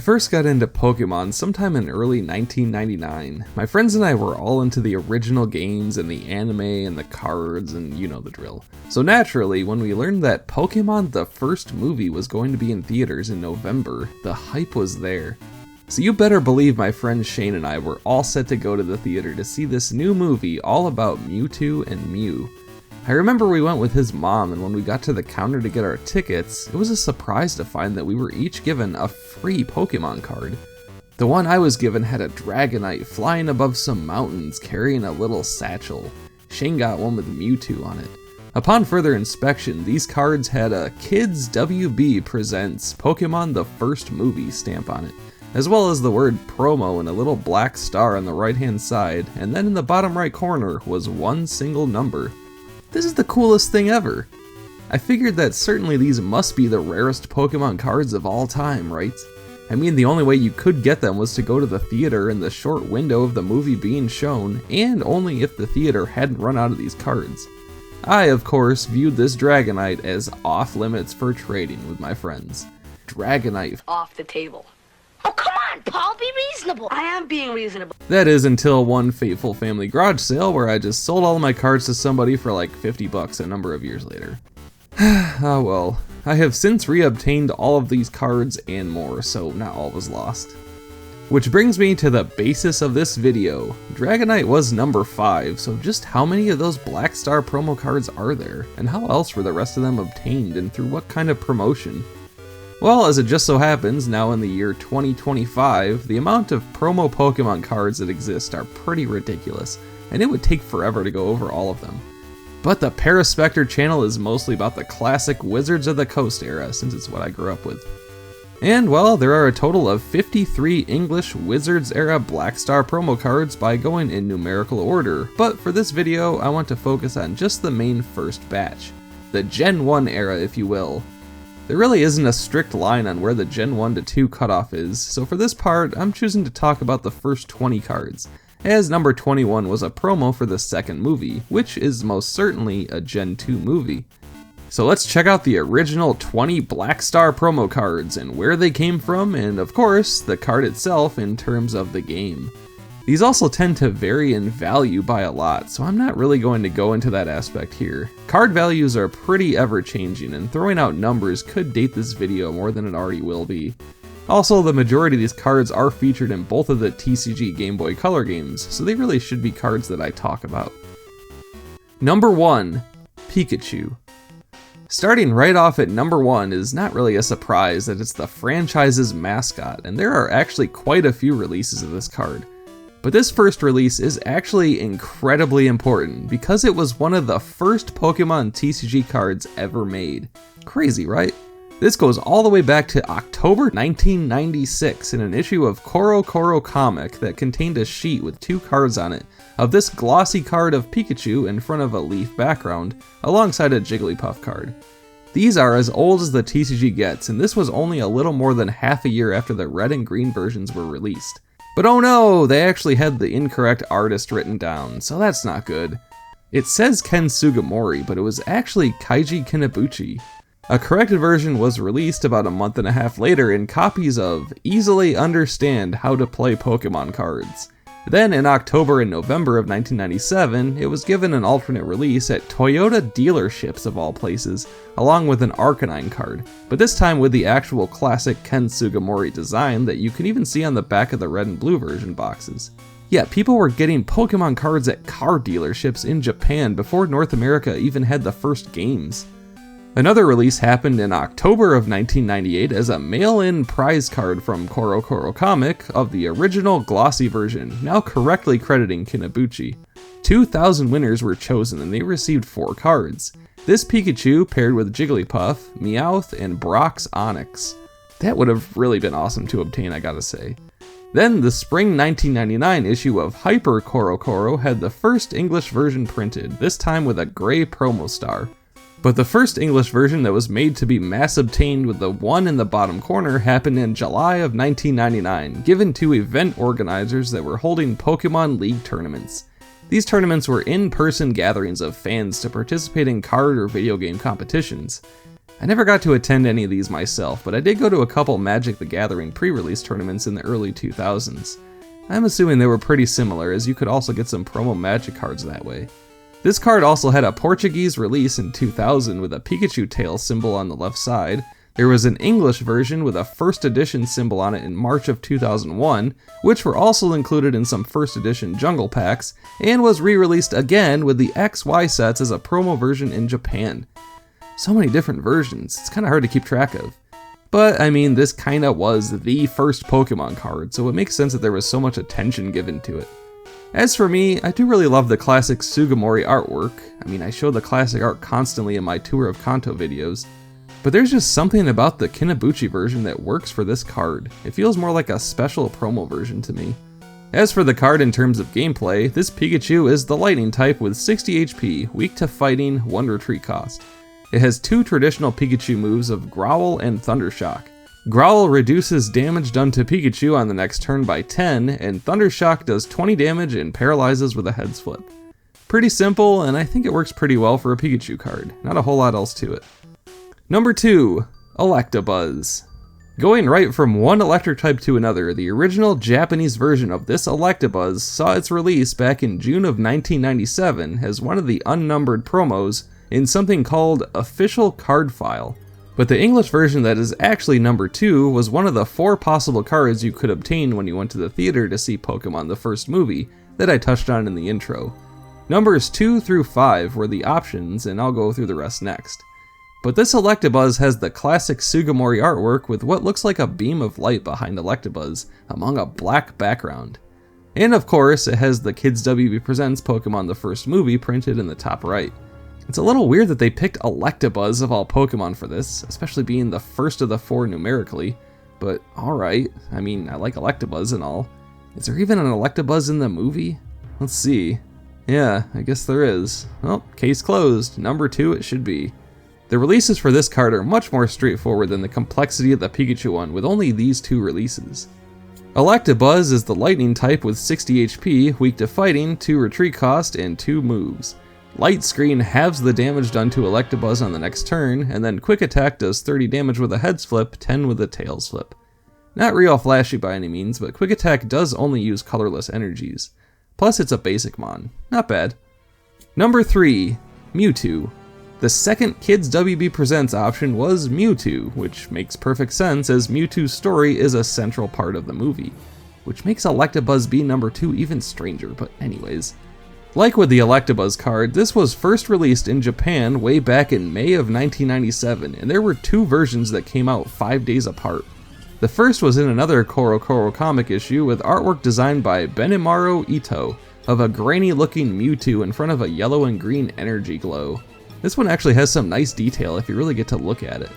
first got into Pokémon sometime in early 1999. My friends and I were all into the original games and the anime and the cards and you know the drill. So naturally, when we learned that Pokémon the first movie was going to be in theaters in November, the hype was there. So you better believe my friend Shane and I were all set to go to the theater to see this new movie all about Mewtwo and Mew. I remember we went with his mom, and when we got to the counter to get our tickets, it was a surprise to find that we were each given a free Pokemon card. The one I was given had a Dragonite flying above some mountains carrying a little satchel. Shane got one with Mewtwo on it. Upon further inspection, these cards had a Kids WB Presents Pokemon the First Movie stamp on it, as well as the word promo and a little black star on the right hand side, and then in the bottom right corner was one single number. This is the coolest thing ever. I figured that certainly these must be the rarest Pokemon cards of all time, right? I mean, the only way you could get them was to go to the theater in the short window of the movie being shown, and only if the theater hadn't run out of these cards. I, of course, viewed this Dragonite as off limits for trading with my friends. Dragonite. Off the table. Oh, come on, Paul, be reasonable. I am being reasonable. That is until one fateful family garage sale where I just sold all of my cards to somebody for like $50 a number of years later. Oh well, I have since reobtained all of these cards and more, so not all was lost. Which brings me to the basis of this video. Dragonite was number 5, so just how many of those Black Star promo cards are there? And how else were the rest of them obtained, and through what kind of promotion? Well, as it just so happens, now in the year 2025, the amount of promo Pokemon cards that exist are pretty ridiculous, and it would take forever to go over all of them. But the Paraspectre channel is mostly about the classic Wizards of the Coast era, since it's what I grew up with. And well, there are a total of 53 English Wizards era Black Star promo cards by going in numerical order, but for this video I want to focus on just the main first batch. The Gen 1 era, if you will. There really isn't a strict line on where the Gen 1 to 2 cutoff is, so for this part, I'm choosing to talk about the first 20 cards, as number 21 was a promo for the second movie, which is most certainly a Gen 2 movie. So let's check out the original 20 Black Star promo cards and where they came from, and of course, the card itself in terms of the game. These also tend to vary in value by a lot, so I'm not really going to go into that aspect here. Card values are pretty ever-changing, and throwing out numbers could date this video more than it already will be. Also, the majority of these cards are featured in both of the TCG Game Boy Color games, so they really should be cards that I talk about. Number 1. Pikachu. Starting right off at number 1 is not really a surprise that it's the franchise's mascot, and there are actually quite a few releases of this card. But this first release is actually incredibly important because it was one of the first Pokemon TCG cards ever made. Crazy, right? This goes all the way back to October 1996 in an issue of Koro Koro comic that contained a sheet with 2 cards on it of this glossy card of Pikachu in front of a leaf background alongside a Jigglypuff card. These are as old as the TCG gets, and this was only a little more than half a year after the red and green versions were released. But oh no, they actually had the incorrect artist written down, so that's not good. It says Ken Sugimori, but it was actually Kaiji Kinabuchi. A corrected version was released about a month and a half later in copies of Easily Understand How to Play Pokemon Cards. Then in October and November of 1997, it was given an alternate release at Toyota dealerships of all places, along with an Arcanine card, but this time with the actual classic Ken Sugimori design that you can even see on the back of the red and blue version boxes. Yeah, people were getting Pokemon cards at car dealerships in Japan before North America even had the first games. Another release happened in October of 1998 as a mail-in prize card from Koro Koro Comic of the original glossy version, now correctly crediting Kinabuchi. 2,000 winners were chosen and they received 4 cards. This Pikachu paired with Jigglypuff, Meowth, and Brock's Onix. That would have really been awesome to obtain, I gotta say. Then the spring 1999 issue of Hyper Koro Koro had the first English version printed, this time with a gray promo star. But the first English version that was made to be mass obtained with the 1 in the bottom corner happened in July of 1999, given to event organizers that were holding Pokemon League tournaments. These tournaments were in-person gatherings of fans to participate in card or video game competitions. I never got to attend any of these myself, but I did go to a couple Magic the Gathering pre-release tournaments in the early 2000s. I'm assuming they were pretty similar, as you could also get some promo Magic cards that way. This card also had a Portuguese release in 2000 with a Pikachu tail symbol on the left side. There was an English version with a first edition symbol on it in March of 2001, which were also included in some first edition jungle packs, and was re-released again with the XY sets as a promo version in Japan. So many different versions, it's kinda hard to keep track of. But I mean, this kinda was the first Pokemon card, so it makes sense that there was so much attention given to it. As for me, I do really love the classic Sugimori artwork. I mean, I show the classic art constantly in my Tour of Kanto videos. But there's just something about the Kinabuchi version that works for this card. It feels more like a special promo version to me. As for the card in terms of gameplay, this Pikachu is the Lightning type with 60 HP, weak to fighting, 1 retreat cost. It has 2 traditional Pikachu moves of Growl and Thundershock. Growl reduces damage done to Pikachu on the next turn by 10, and Thundershock does 20 damage and paralyzes with a heads flip. Pretty simple, and I think it works pretty well for a Pikachu card. Not a whole lot else to it. Number 2, Electabuzz. Going right from one electric type to another, the original Japanese version of this Electabuzz saw its release back in June of 1997 as one of the unnumbered promos in something called Official Card File. But the English version that is actually number 2 was one of the 4 possible cards you could obtain when you went to the theater to see Pokémon the first movie that I touched on in the intro. Numbers 2 through 5 were the options, and I'll go through the rest next. But this Electabuzz has the classic Sugimori artwork with what looks like a beam of light behind Electabuzz among a black background. And of course, it has the Kids WB Presents Pokémon the First Movie printed in the top right. It's a little weird that they picked Electabuzz of all Pokemon for this, especially being the first of the 4 numerically, but alright, I mean, I like Electabuzz and all. Is there even an Electabuzz in the movie? Let's see. Yeah, I guess there is. Well, case closed. Number 2 it should be. The releases for this card are much more straightforward than the complexity of the Pikachu one, with only these 2 releases. Electabuzz is the Lightning type with 60 HP, weak to fighting, 2 retreat cost, and 2 moves. Light Screen halves the damage done to Electabuzz on the next turn, and then Quick Attack does 30 damage with a heads flip, 10 with a tails flip. Not real flashy by any means, but Quick Attack does only use colorless energies. Plus it's a basic mon. Not bad. Number 3, Mewtwo. The second Kids WB Presents option was Mewtwo, which makes perfect sense as Mewtwo's story is a central part of the movie. Which makes Electabuzz be number 2 even stranger, but anyways. Like with the Electabuzz card, this was first released in Japan way back in May of 1997, and there were 2 versions that came out 5 days apart. The first was in another Koro comic issue with artwork designed by Benimaru Ito of a grainy looking Mewtwo in front of a yellow and green energy glow. This one actually has some nice detail if you really get to look at it.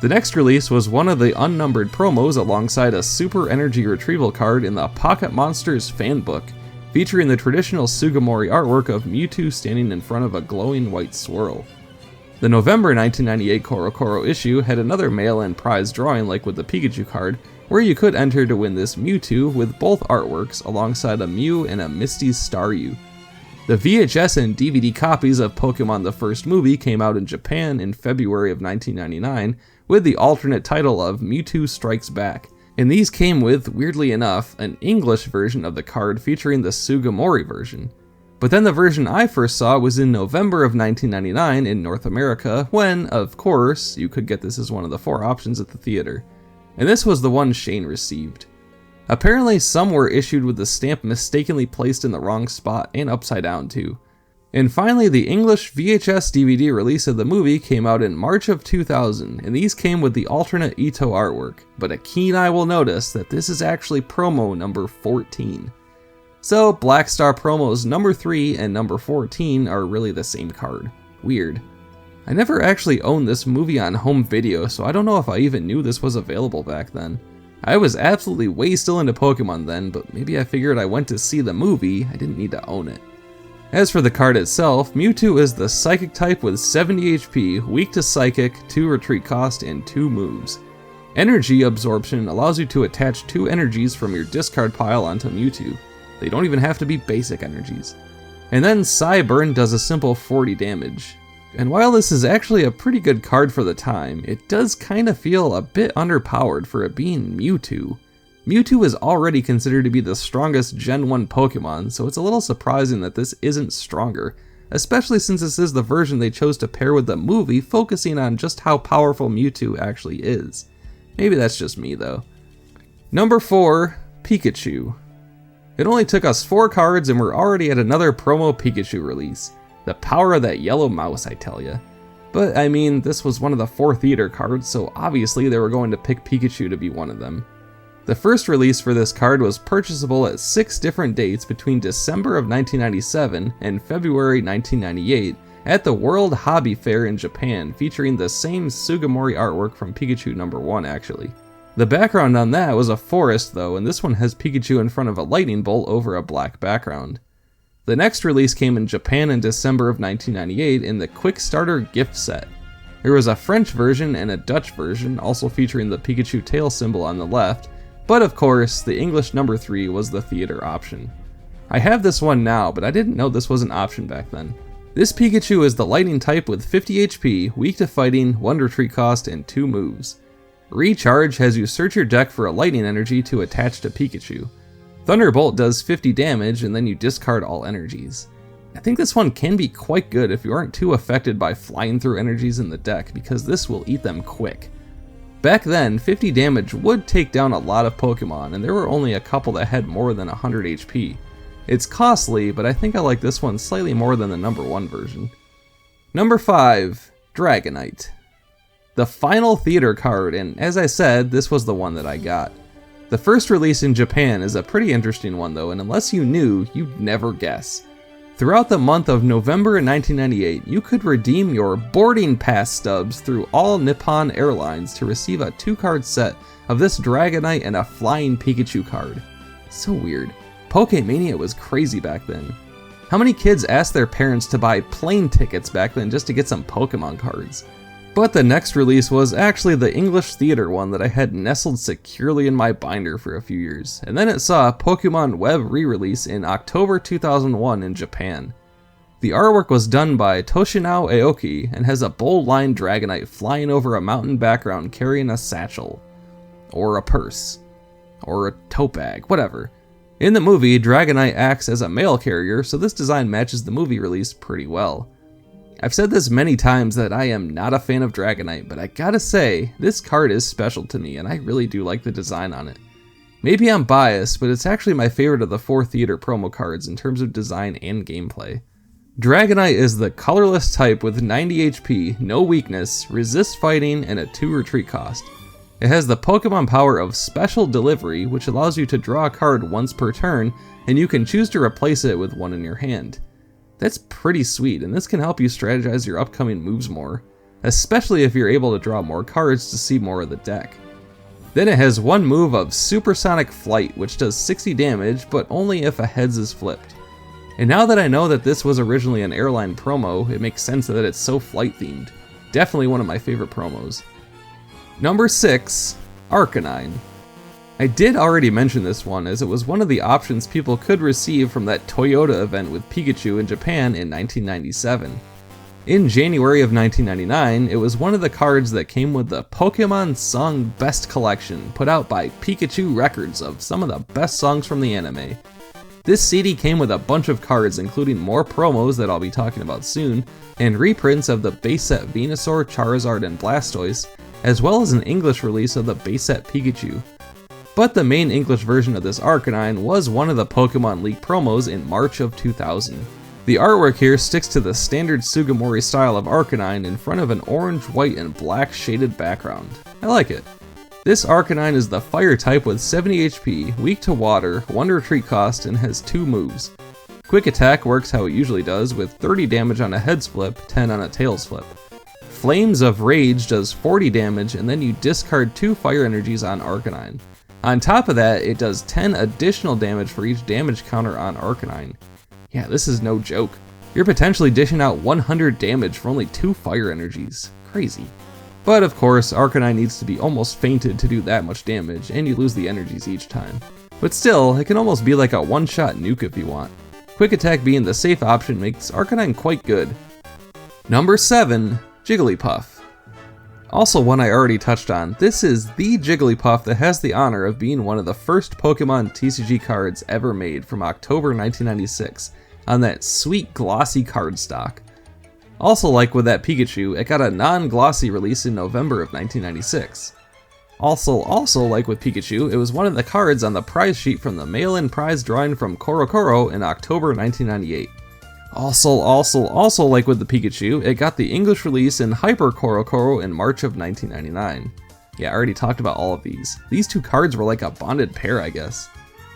The next release was one of the unnumbered promos alongside a super energy retrieval card in the Pocket Monsters fan book, featuring the traditional Sugimori artwork of Mewtwo standing in front of a glowing white swirl. The November 1998 Koro issue had another mail-in prize drawing like with the Pikachu card, where you could enter to win this Mewtwo with both artworks alongside a Mew and a Misty Staryu. The VHS and DVD copies of Pokémon the First Movie came out in Japan in February of 1999 with the alternate title of Mewtwo Strikes Back, and these came with, weirdly enough, an English version of the card featuring the Sugimori version. But then the version I first saw was in November of 1999 in North America when, of course, you could get this as one of the 4 options at the theater. And this was the one Shane received. Apparently some were issued with the stamp mistakenly placed in the wrong spot and upside down too. And finally the English VHS DVD release of the movie came out in March of 2000, and these came with the alternate Ito artwork, but a keen eye will notice that this is actually promo number 14. So Black Star promos number 3 and number 14 are really the same card. Weird. I never actually owned this movie on home video, so I don't know if I even knew this was available back then. I was absolutely way still into Pokemon then, but maybe I figured I went to see the movie, I didn't need to own it. As for the card itself, Mewtwo is the Psychic type with 70 HP, weak to Psychic, 2 retreat cost, and 2 moves. Energy Absorption allows you to attach 2 energies from your discard pile onto Mewtwo. They don't even have to be basic energies. And then Psyburn does a simple 40 damage. And while this is actually a pretty good card for the time, it does kinda feel a bit underpowered for it being Mewtwo. Mewtwo is already considered to be the strongest Gen 1 Pokemon, so it's a little surprising that this isn't stronger, especially since this is the version they chose to pair with the movie, focusing on just how powerful Mewtwo actually is. Maybe that's just me though. Number 4, Pikachu. It only took us 4 cards and we're already at another promo Pikachu release. The power of that yellow mouse, I tell ya. But I mean, this was one of the 4 theater cards, so obviously they were going to pick Pikachu to be one of them. The first release for this card was purchasable at 6 different dates between December of 1997 and February 1998 at the World Hobby Fair in Japan, featuring the same Sugimori artwork from Pikachu number 1 actually. The background on that was a forest though, and this one has Pikachu in front of a lightning bolt over a black background. The next release came in Japan in December of 1998 in the Quick Starter gift set. There was a French version and a Dutch version, also featuring the Pikachu tail symbol on the left, but of course, the English number 3 was the theater option. I have this one now, but I didn't know this was an option back then. This Pikachu is the lightning type with 50 HP, weak to fighting, 1 retreat cost, and 2 moves. Recharge has you search your deck for a lightning energy to attach to Pikachu. Thunderbolt does 50 damage and then you discard all energies. I think this one can be quite good if you aren't too affected by flying through energies in the deck, because this will eat them quick. Back then, 50 damage would take down a lot of Pokemon, and there were only a couple that had more than 100 HP. It's costly, but I think I like this one slightly more than the number 1 version. Number 5, Dragonite. The final theater card, and as I said, this was the one that I got. The first release in Japan is a pretty interesting one though, and unless you knew, you'd never guess. Throughout the month of November 1998, you could redeem your boarding pass stubs through all Nippon Airlines to receive a 2-card set of this Dragonite and a Flying Pikachu card. So weird. Pokemania was crazy back then. How many kids asked their parents to buy plane tickets back then just to get some Pokemon cards? But the next release was actually the English theater one that I had nestled securely in my binder for a few years, and then it saw a Pokemon Web re-release in October 2001 in Japan. The artwork was done by Toshinao Aoki and has a bold-lined Dragonite flying over a mountain background carrying a satchel, or a purse, or a tote bag, whatever. In the movie, Dragonite acts as a mail carrier, so this design matches the movie release pretty well. I've said this many times that I am not a fan of Dragonite, but I gotta say, this card is special to me and I really do like the design on it. Maybe I'm biased, but it's actually my favorite of the 4 theater promo cards in terms of design and gameplay. Dragonite is the colorless type with 90 HP, no weakness, resists fighting, and a 2 retreat cost. It has the Pokemon power of Special Delivery, which allows you to draw a card once per turn, and you can choose to replace it with one in your hand. That's pretty sweet, and this can help you strategize your upcoming moves more, especially if you're able to draw more cards to see more of the deck. Then it has one move of Supersonic Flight, which does 60 damage, but only if a heads is flipped. And now that I know that this was originally an airline promo, it makes sense that it's so flight themed. Definitely one of my favorite promos. Number 6, Arcanine. I did already mention this one, as it was one of the options people could receive from that Toyota event with Pikachu in Japan in 1997. In January of 1999, it was one of the cards that came with the Pokémon Song Best Collection, put out by Pikachu Records of some of the best songs from the anime. This CD came with a bunch of cards, including more promos that I'll be talking about soon, and reprints of the base set Venusaur, Charizard, and Blastoise, as well as an English release of the base set Pikachu. But the main English version of this Arcanine was one of the Pokemon League promos in March of 2000. The artwork here sticks to the standard Sugimori style of Arcanine in front of an orange, white, and black shaded background. I like it. This Arcanine is the Fire type with 70 HP, weak to water, 1 retreat cost, and has 2 moves. Quick Attack works how it usually does, with 30 damage on a heads flip, 10 on a tails flip. Flames of Rage does 40 damage, and then you discard 2 fire energies on Arcanine. On top of that, it does 10 additional damage for each damage counter on Arcanine. Yeah, this is no joke. You're potentially dishing out 100 damage for only 2 fire energies. Crazy. But of course, Arcanine needs to be almost fainted to do that much damage, and you lose the energies each time. But still, it can almost be like a one-shot nuke if you want. Quick Attack being the safe option makes Arcanine quite good. Number 7, Jigglypuff. Also one I already touched on, this is the Jigglypuff that has the honor of being one of the first Pokemon TCG cards ever made from October 1996 on that sweet glossy cardstock. Also like with that Pikachu, it got a non-glossy release in November of 1996. Also like with Pikachu, it was one of the cards on the prize sheet from the mail-in prize drawing from Korokoro in October 1998. Also like with the Pikachu, it got the English release in Hyper Korokoro in March of 1999. Yeah, I already talked about all of these. These two cards were like a bonded pair, I guess.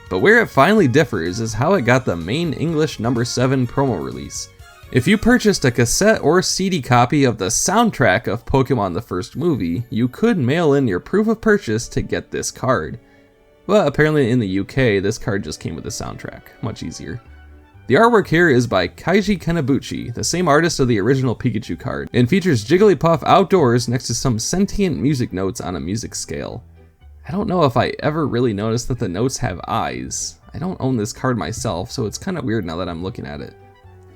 But where it finally differs is how it got the main English number 7 promo release. If you purchased a cassette or CD copy of the soundtrack of Pokemon the first movie, you could mail in your proof of purchase to get this card. But apparently in the UK, this card just came with the soundtrack. Much easier. The artwork here is by Kaiji Kenabuchi, the same artist of the original Pikachu card, and features Jigglypuff outdoors next to some sentient music notes on a music scale. I don't know if I ever really noticed that the notes have eyes. I don't own this card myself, so it's kinda weird now that I'm looking at it.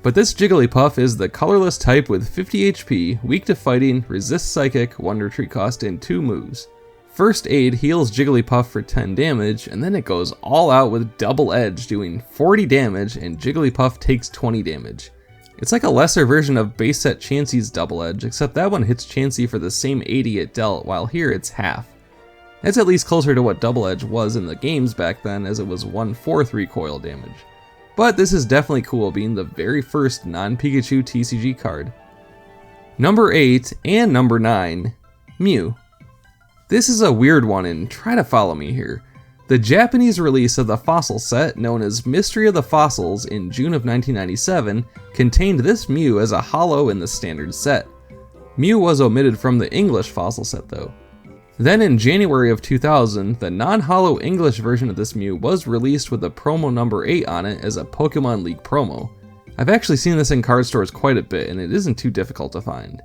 But this Jigglypuff is the colorless type with 50 HP, weak to fighting, resists psychic, 1 retreat cost, and 2 moves. First Aid heals Jigglypuff for 10 damage, and then it goes all out with Double Edge doing 40 damage, and Jigglypuff takes 20 damage. It's like a lesser version of base set Chansey's Double Edge, except that one hits Chansey for the same 80 it dealt, while here it's half. It's at least closer to what Double Edge was in the games back then, as it was 1/4 recoil damage. But this is definitely cool, being the very first non-Pikachu TCG card. Number 8 and number 9, Mew. This is a weird one, and try to follow me here. The Japanese release of the fossil set, known as Mystery of the Fossils in June of 1997, contained this Mew as a holo in the standard set. Mew was omitted from the English fossil set though. Then in January of 2000, the non-holo English version of this Mew was released with a promo number 8 on it as a Pokemon League promo. I've actually seen this in card stores quite a bit, and it isn't too difficult to find.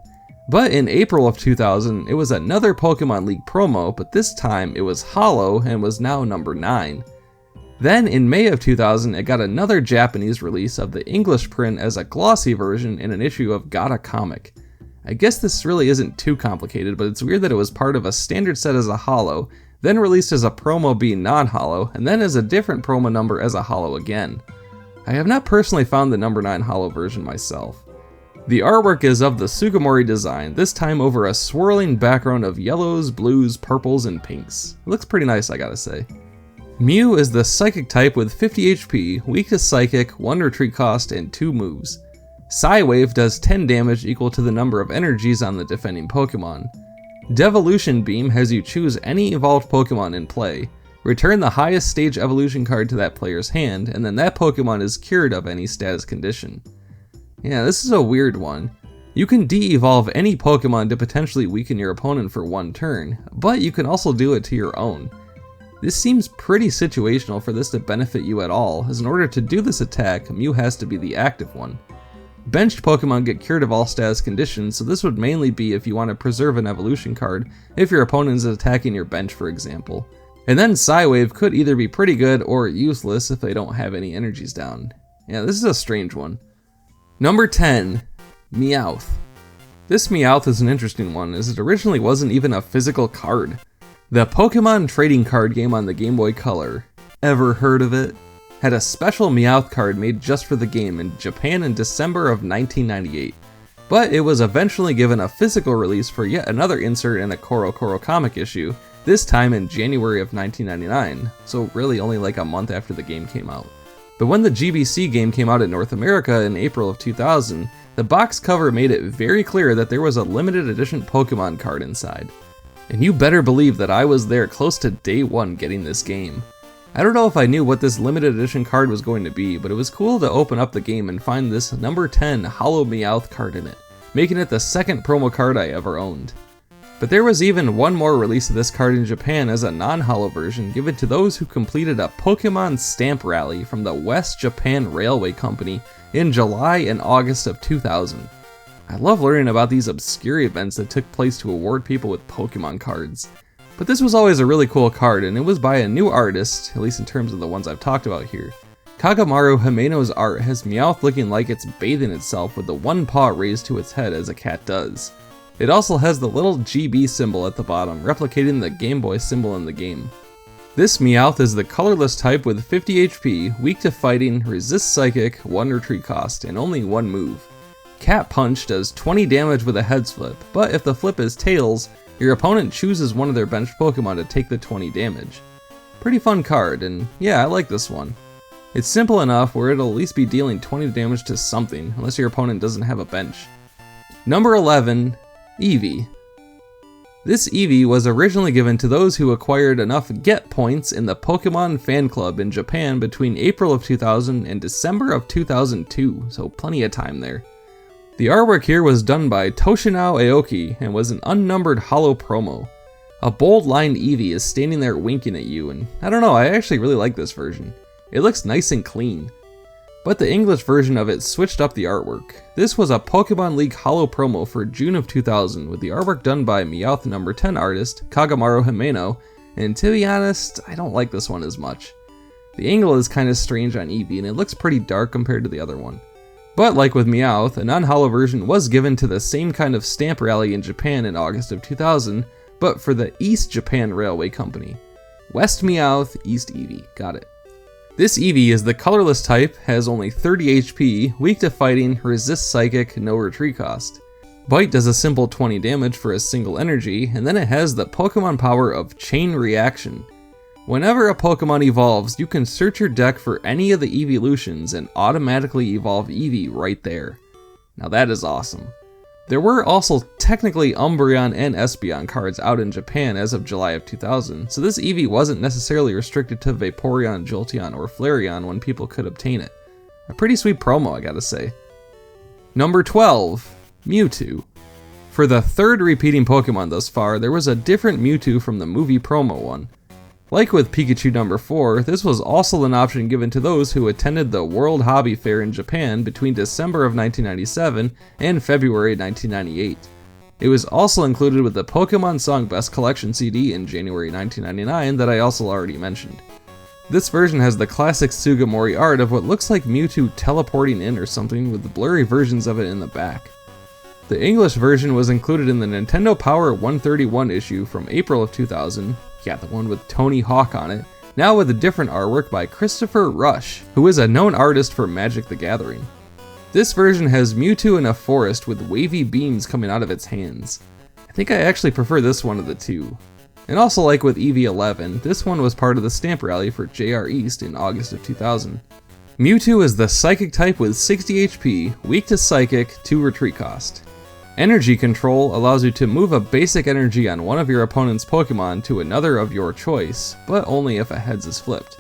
But in April of 2000, it was another Pokemon League promo, but this time it was holo and was now number 9. Then in May of 2000, it got another Japanese release of the English print as a glossy version in an issue of Gata Comic. I guess this really isn't too complicated, but it's weird that it was part of a standard set as a holo, then released as a promo being non-holo, and then as a different promo number as a holo again. I have not personally found the number 9 holo version myself. The artwork is of the Sugimori design, this time over a swirling background of yellows, blues, purples, and pinks. It looks pretty nice, I gotta say. Mew is the Psychic type with 50 HP, weak to Psychic, 1 retreat cost, and 2 moves. Psywave does 10 damage equal to the number of energies on the defending Pokemon. Devolution Beam has you choose any evolved Pokemon in play, return the highest stage evolution card to that player's hand, and then that Pokemon is cured of any status condition. Yeah, this is a weird one. You can de-evolve any Pokemon to potentially weaken your opponent for 1 turn, but you can also do it to your own. This seems pretty situational for this to benefit you at all, as in order to do this attack, Mew has to be the active one. Benched Pokemon get cured of all status conditions, so this would mainly be if you want to preserve an evolution card, if your opponent is attacking your bench for example. And then Psywave could either be pretty good or useless if they don't have any energies down. Yeah, this is a strange one. Number 10, Meowth. This Meowth is an interesting one, as it originally wasn't even a physical card. The Pokemon trading card game on the Game Boy Color, ever heard of it? Had a special Meowth card made just for the game in Japan in December of 1998. But it was eventually given a physical release for yet another insert in a Korokoro comic issue, this time in January of 1999, so really only like a month after the game came out. But when the GBC game came out in North America in April of 2000, the box cover made it very clear that there was a limited edition Pokemon card inside. And you better believe that I was there close to day 1 getting this game. I don't know if I knew what this limited edition card was going to be, but it was cool to open up the game and find this number 10 Holo Meowth card in it, making it the second promo card I ever owned. But there was even one more release of this card in Japan as a non-holo version given to those who completed a Pokemon stamp rally from the West Japan Railway Company in July and August of 2000. I love learning about these obscure events that took place to award people with Pokemon cards. But this was always a really cool card, and it was by a new artist, at least in terms of the ones I've talked about here. Kagamaru Himeno's art has Meowth looking like it's bathing itself with the one paw raised to its head as a cat does. It also has the little GB symbol at the bottom, replicating the Game Boy symbol in the game. This Meowth is the colorless type with 50 HP, weak to fighting, resists psychic, 1 retreat cost, and only 1 move. Cat Punch does 20 damage with a heads flip, but if the flip is tails, your opponent chooses one of their benched Pokemon to take the 20 damage. Pretty fun card, and yeah, I like this one. It's simple enough where it'll at least be dealing 20 damage to something, unless your opponent doesn't have a bench. Number 11, Eevee. This Eevee was originally given to those who acquired enough Get Points in the Pokemon Fan Club in Japan between April of 2000 and December of 2002, so plenty of time there. The artwork here was done by Toshinao Aoki and was an unnumbered holo promo. A bold-lined Eevee is standing there winking at you, and I don't know, I actually really like this version. It looks nice and clean. But the English version of it switched up the artwork. This was a Pokemon League holo promo for June of 2000 with the artwork done by Meowth number 10 artist Kagamaru Himeno, and to be honest, I don't like this one as much. The angle is kinda strange on Eevee and it looks pretty dark compared to the other one. But like with Meowth, a non-holo version was given to the same kind of stamp rally in Japan in August of 2000, but for the East Japan Railway Company. West Meowth, East Eevee, got it. This Eevee is the colorless type, has only 30 HP, weak to fighting, resists psychic, no retreat cost. Bite does a simple 20 damage for a single energy, and then it has the Pokemon power of Chain Reaction. Whenever a Pokemon evolves, you can search your deck for any of the evolutions and automatically evolve Eevee right there. Now that is awesome. There were also technically Umbreon and Espeon cards out in Japan as of July of 2000, so this Eevee wasn't necessarily restricted to Vaporeon, Jolteon, or Flareon when people could obtain it. A pretty sweet promo, I gotta say. Number 12, Mewtwo. For the third repeating Pokemon thus far, there was a different Mewtwo from the movie promo one. Like with Pikachu number 4, this was also an option given to those who attended the World Hobby Fair in Japan between December of 1997 and February 1998. It was also included with the Pokemon Song Best Collection CD in January 1999 that I also already mentioned. This version has the classic Sugimori art of what looks like Mewtwo teleporting in or something with the blurry versions of it in the back. The English version was included in the Nintendo Power 131 issue from April of 2000, yeah, the one with Tony Hawk on it, now with a different artwork by Christopher Rush, who is a known artist for Magic the Gathering. This version has Mewtwo in a forest with wavy beams coming out of its hands. I think I actually prefer this one of the two. And also like with EV11, this one was part of the stamp rally for JR East in August of 2000. Mewtwo is the Psychic type with 60 HP, weak to Psychic, 2 retreat cost. Energy Control allows you to move a basic energy on one of your opponent's Pokemon to another of your choice, but only if a heads is flipped.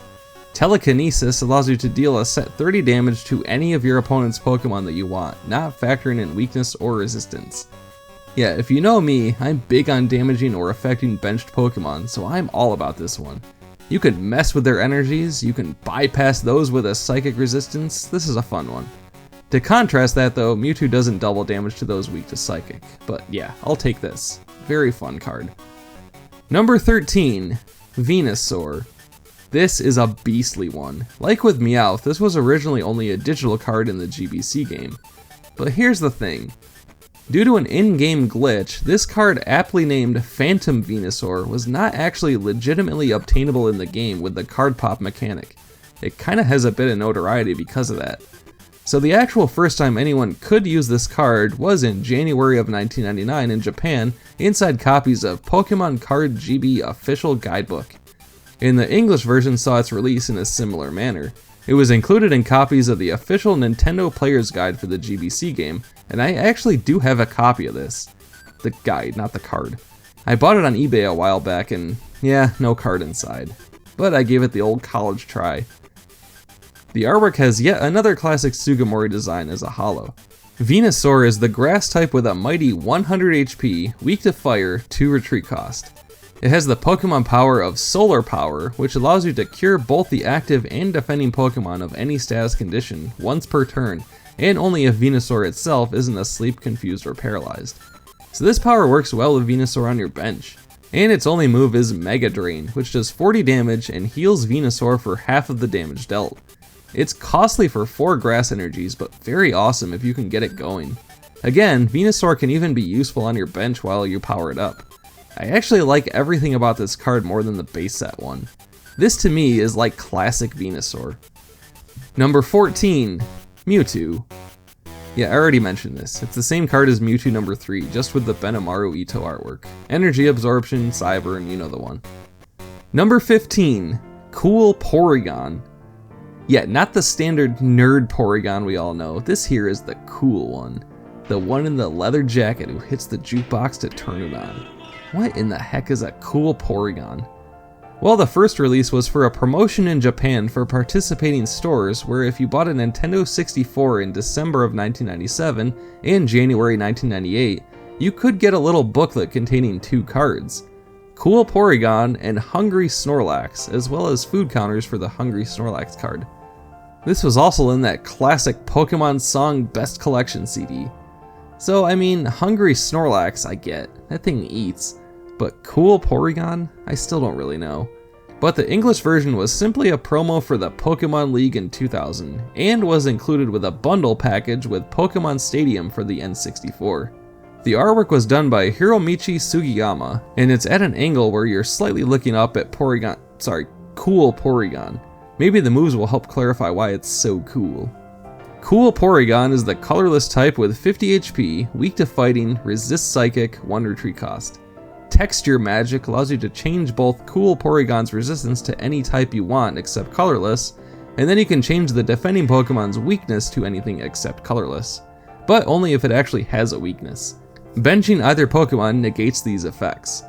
Telekinesis allows you to deal a set 30 damage to any of your opponent's Pokemon that you want, not factoring in weakness or resistance. Yeah, if you know me, I'm big on damaging or affecting benched Pokemon, so I'm all about this one. You can mess with their energies, you can bypass those with a Psychic resistance, this is a fun one. To contrast that though, Mewtwo doesn't double damage to those weak to Psychic, but yeah, I'll take this. Very fun card. Number 13, Venusaur. This is a beastly one. Like with Meowth, this was originally only a digital card in the GBC game. But here's the thing. Due to an in-game glitch, this card aptly named Phantom Venusaur was not actually legitimately obtainable in the game with the card pop mechanic. It kinda has a bit of notoriety because of that. So the actual first time anyone could use this card was in January of 1999 in Japan inside copies of Pokemon Card GB Official Guidebook. And the English version saw its release in a similar manner. It was included in copies of the official Nintendo Player's Guide for the GBC game, and I actually do have a copy of this. The guide, not the card. I bought it on eBay a while back and yeah, no card inside. But I gave it the old college try. The artwork has yet another classic Sugimori design as a holo. Venusaur is the grass type with a mighty 100 HP, weak to fire, 2 retreat cost. It has the Pokemon power of Solar Power, which allows you to cure both the active and defending Pokemon of any status condition once per turn, and only if Venusaur itself isn't asleep, confused, or paralyzed. So this power works well with Venusaur on your bench. And its only move is Mega Drain, which does 40 damage and heals Venusaur for half of the damage dealt. It's costly for 4 grass energies, but very awesome if you can get it going. Again, Venusaur can even be useful on your bench while you power it up. I actually like everything about this card more than the base set one. This to me is like classic Venusaur. Number 14, Mewtwo. Yeah, I already mentioned this. It's the same card as Mewtwo number 3, just with the Benimaru Ito artwork. Energy Absorption, Cyber, you know the one. Number 15, Cool Porygon. Yeah, not the standard nerd Porygon we all know. This here is the cool one. The one in the leather jacket who hits the jukebox to turn it on. What in the heck is a cool Porygon? Well, the first release was for a promotion in Japan for participating stores where if you bought a Nintendo 64 in December of 1997 and January 1998, you could get a little booklet containing 2 cards. Cool Porygon and Hungry Snorlax, as well as food counters for the Hungry Snorlax card. This was also in that classic Pokemon Song Best Collection CD. So, I mean, Hungry Snorlax I get, that thing eats, but Cool Porygon? I still don't really know. But the English version was simply a promo for the Pokemon League in 2000, and was included with a bundle package with Pokemon Stadium for the N64. The artwork was done by Hiromichi Sugiyama, and it's at an angle where you're slightly looking up at Cool Porygon. Maybe the moves will help clarify why it's so cool. Cool Porygon is the colorless type with 50 HP, weak to fighting, resists psychic, 1 retreat cost. Texture Magic allows you to change both Cool Porygon's resistance to any type you want except colorless, and then you can change the defending Pokemon's weakness to anything except colorless, but only if it actually has a weakness. Benching either Pokemon negates these effects.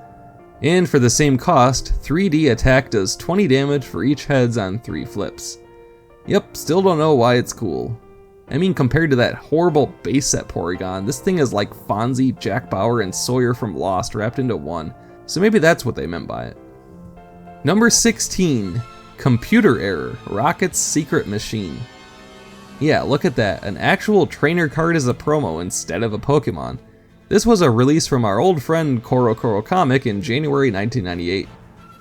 And for the same cost, 3D attack does 20 damage for each heads on 3 flips. Yep, still don't know why it's cool. I mean, compared to that horrible base set Porygon, this thing is like Fonzie, Jack Bauer, and Sawyer from Lost wrapped into one, so maybe that's what they meant by it. Number 16, Computer Error, Rocket's Secret Machine. Yeah, look at that, an actual trainer card is a promo instead of a Pokemon. This was a release from our old friend Koro Comic in January 1998.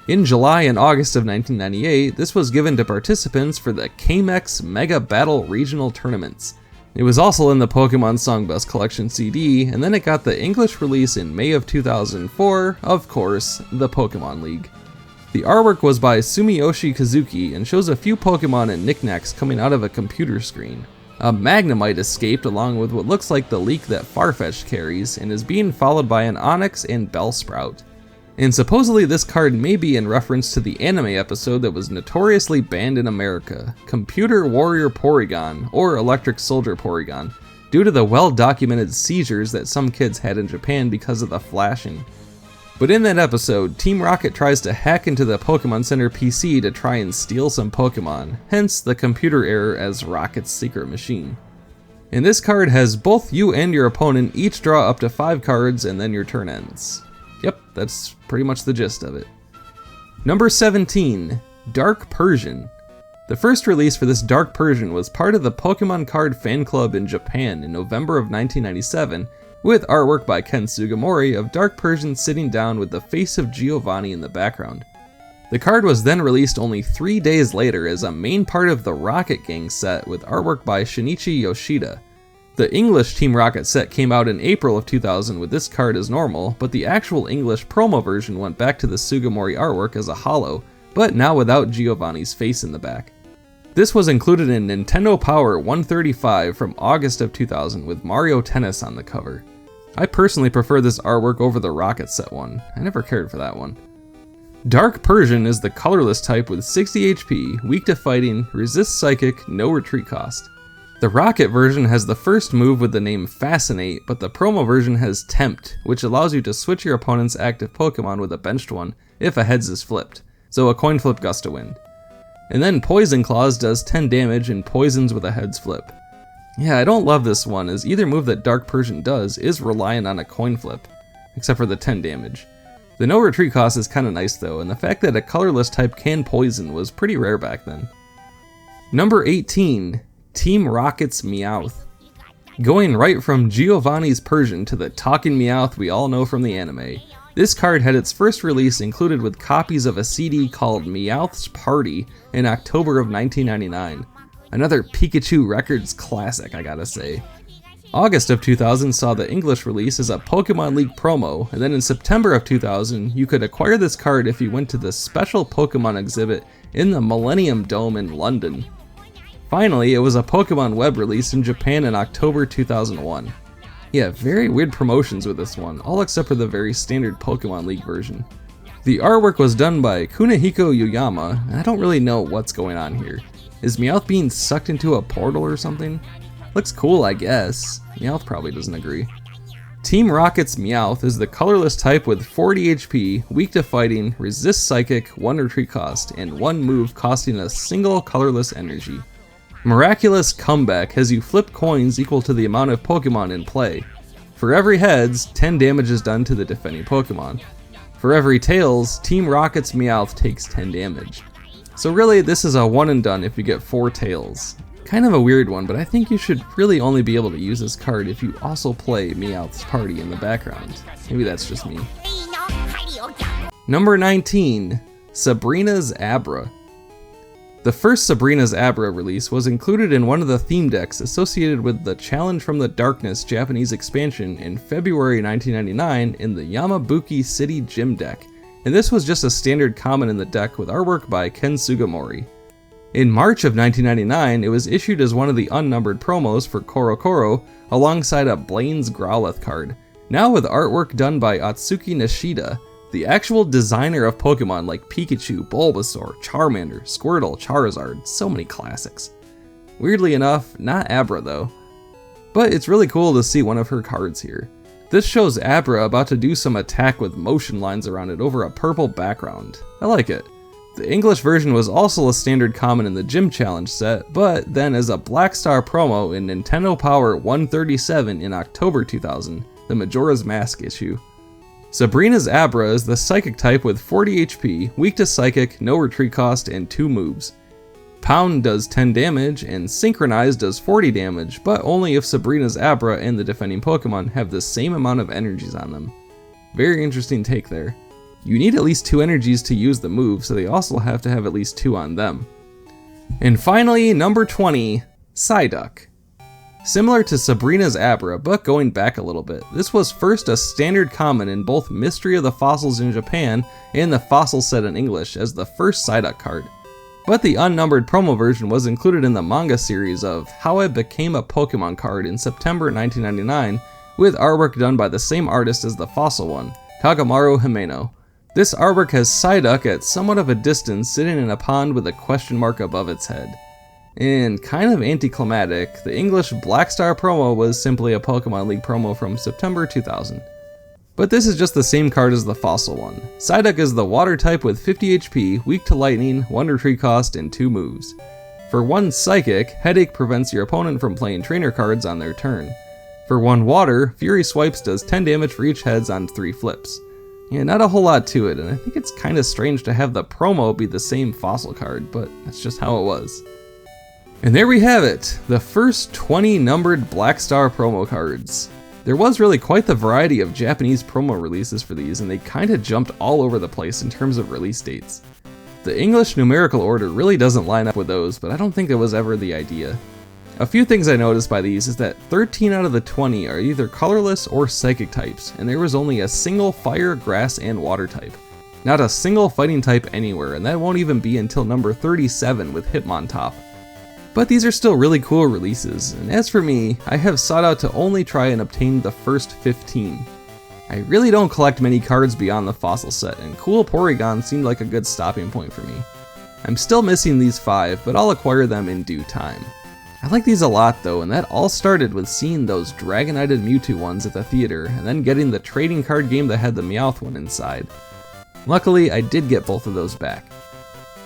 In July and August of 1998, this was given to participants for the Kamex Mega Battle Regional Tournaments. It was also in the Pokemon Song Best Collection CD, and then it got the English release in May of 2004, of course, the Pokemon League. The artwork was by Sumiyoshi Kazuki and shows a few Pokemon and knickknacks coming out of a computer screen. A Magnemite escaped along with what looks like the leak that Farfetch'd carries, and is being followed by an Onix and Bellsprout. And supposedly this card may be in reference to the anime episode that was notoriously banned in America, Computer Warrior Porygon, or Electric Soldier Porygon, due to the well-documented seizures that some kids had in Japan because of the flashing. But in that episode, Team Rocket tries to hack into the Pokemon Center PC to try and steal some Pokemon, hence the computer error as Rocket's Secret Machine. And this card has both you and your opponent each draw up to 5 cards and then your turn ends. Yep, that's pretty much the gist of it. Number 17, Dark Persian. The first release for this Dark Persian was part of the Pokemon Card fan club in Japan in November of 1997, with artwork by Ken Sugimori of Dark Persian sitting down with the face of Giovanni in the background. The card was then released only 3 days later as a main part of the Rocket Gang set with artwork by Shinichi Yoshida. The English Team Rocket set came out in April of 2000 with this card as normal, but the actual English promo version went back to the Sugimori artwork as a holo, but now without Giovanni's face in the back. This was included in Nintendo Power 135 from August of 2000 with Mario Tennis on the cover. I personally prefer this artwork over the Rocket set one. I never cared for that one. Dark Persian is the colorless type with 60 HP, weak to fighting, resists psychic, no retreat cost. The Rocket version has the first move with the name Fascinate, but the promo version has Tempt, which allows you to switch your opponent's active Pokemon with a benched one if a heads is flipped, so a coin flip gust to win. And then Poison Claws does 10 damage and poisons with a heads flip. Yeah, I don't love this one, as either move that Dark Persian does is reliant on a coin flip, except for the 10 damage. The no retreat cost is kinda nice though, and the fact that a colorless type can poison was pretty rare back then. Number 18, Team Rocket's Meowth. Going right from Giovanni's Persian to the talking Meowth we all know from the anime, this card had its first release included with copies of a CD called Meowth's Party in October of 1999. Another Pikachu Records classic, I gotta say. August of 2000 saw the English release as a Pokemon League promo, and then in September of 2000, you could acquire this card if you went to the special Pokemon exhibit in the Millennium Dome in London. Finally, it was a Pokemon web release in Japan in October 2001. Yeah, very weird promotions with this one, all except for the very standard Pokemon League version. The artwork was done by Kunihiko Yoyama, and I don't really know what's going on here. Is Meowth being sucked into a portal or something? Looks cool, I guess. Meowth probably doesn't agree. Team Rocket's Meowth is the colorless type with 40 HP, weak to fighting, resists psychic, 1 retreat cost, and 1 move costing a single colorless energy. Miraculous Comeback has you flip coins equal to the amount of Pokemon in play. For every heads, 10 damage is done to the defending Pokemon. For every tails, Team Rocket's Meowth takes 10 damage. So really, this is a one and done if you get 4 tails. Kind of a weird one, but I think you should really only be able to use this card if you also play Meowth's party in the background. Maybe that's just me. Number 19, Sabrina's Abra. The first Sabrina's Abra release was included in one of the theme decks associated with the Challenge from the Darkness Japanese expansion in February 1999 in the Yamabuki City Gym deck, and this was just a standard common in the deck with artwork by Ken Sugimori. In March of 1999, it was issued as one of the unnumbered promos for Korokoro alongside a Blaine's Growlithe card, now with artwork done by Atsuki Nishida, the actual designer of Pokemon like Pikachu, Bulbasaur, Charmander, Squirtle, Charizard, so many classics. Weirdly enough, not Abra though. But it's really cool to see one of her cards here. This shows Abra about to do some attack with motion lines around it over a purple background. I like it. The English version was also a standard common in the Gym Challenge set, but then as a Black Star promo in Nintendo Power 137 in October 2000, the Majora's Mask issue. Sabrina's Abra is the Psychic type with 40 HP, weak to Psychic, no retreat cost, and 2 moves. Pound does 10 damage, and Synchronize does 40 damage, but only if Sabrina's Abra and the defending Pokemon have the same amount of energies on them. Very interesting take there. You need at least 2 energies to use the move, so they also have to have at least 2 on them. And finally, number 20, Psyduck. Similar to Sabrina's Abra, but going back a little bit, this was first a standard common in both Mystery of the Fossils in Japan and the Fossil set in English as the first Psyduck card. But the unnumbered promo version was included in the manga series of How I Became a Pokemon card in September 1999, with artwork done by the same artist as the Fossil one, Kagamaru Himeno. This artwork has Psyduck at somewhat of a distance sitting in a pond with a question mark above its head. And kind of anticlimactic, the English Black Star promo was simply a Pokemon League promo from September 2000. But this is just the same card as the Fossil one. Psyduck is the Water type with 50 HP, weak to Lightning, 1 retreat cost, and 2 moves. For 1 Psychic, Headache prevents your opponent from playing trainer cards on their turn. For 1 Water, Fury Swipes does 10 damage for each heads on 3 flips. Yeah, not a whole lot to it, and I think it's kinda strange to have the promo be the same Fossil card, but that's just how it was. And there we have it, the first 20 numbered Black Star promo cards. There was really quite the variety of Japanese promo releases for these, and they kinda jumped all over the place in terms of release dates. The English numerical order really doesn't line up with those, but I don't think that was ever the idea. A few things I noticed by these is that 13 out of the 20 are either colorless or psychic types, and there was only a single fire, grass, and water type. Not a single fighting type anywhere, and that won't even be until number 37 with Hitmontop. But these are still really cool releases, and as for me, I have sought out to only try and obtain the first 15. I really don't collect many cards beyond the Fossil set, and Cool Porygon seemed like a good stopping point for me. I'm still missing these 5, but I'll acquire them in due time. I like these a lot though, and that all started with seeing those Dragonited Mewtwo ones at the theater, and then getting the trading card game that had the Meowth one inside. Luckily, I did get both of those back.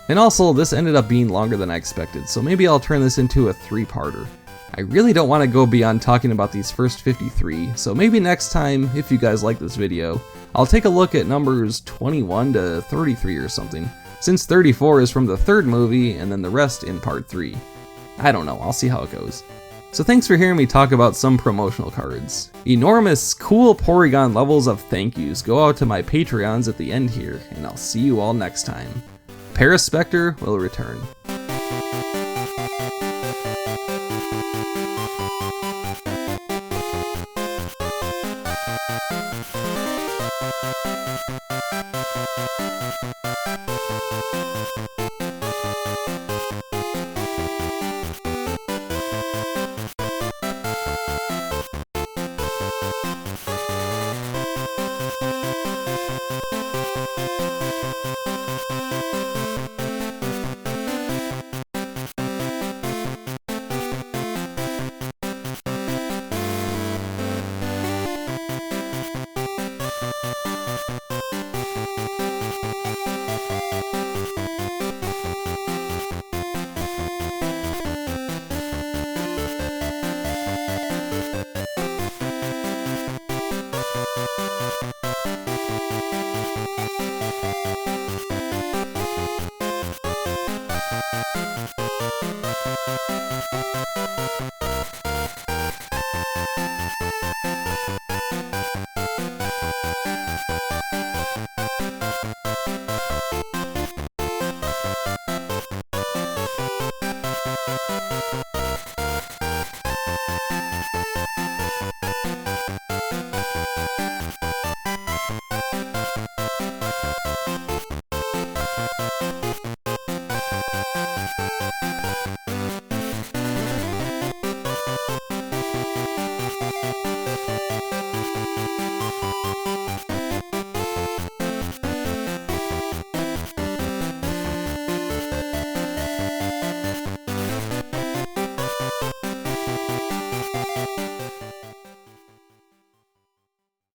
And also, this ended up being longer than I expected, so maybe I'll turn this into a 3-parter. I really don't want to go beyond talking about these first 53, so maybe next time, if you guys like this video, I'll take a look at numbers 21 to 33 or something, since 34 is from the 3rd movie and then the rest in part 3. I don't know, I'll see how it goes. So thanks for hearing me talk about some promotional cards. Enormous, cool Porygon levels of thank yous go out to my Patreons at the end here, and I'll see you all next time. Paraspectre will return.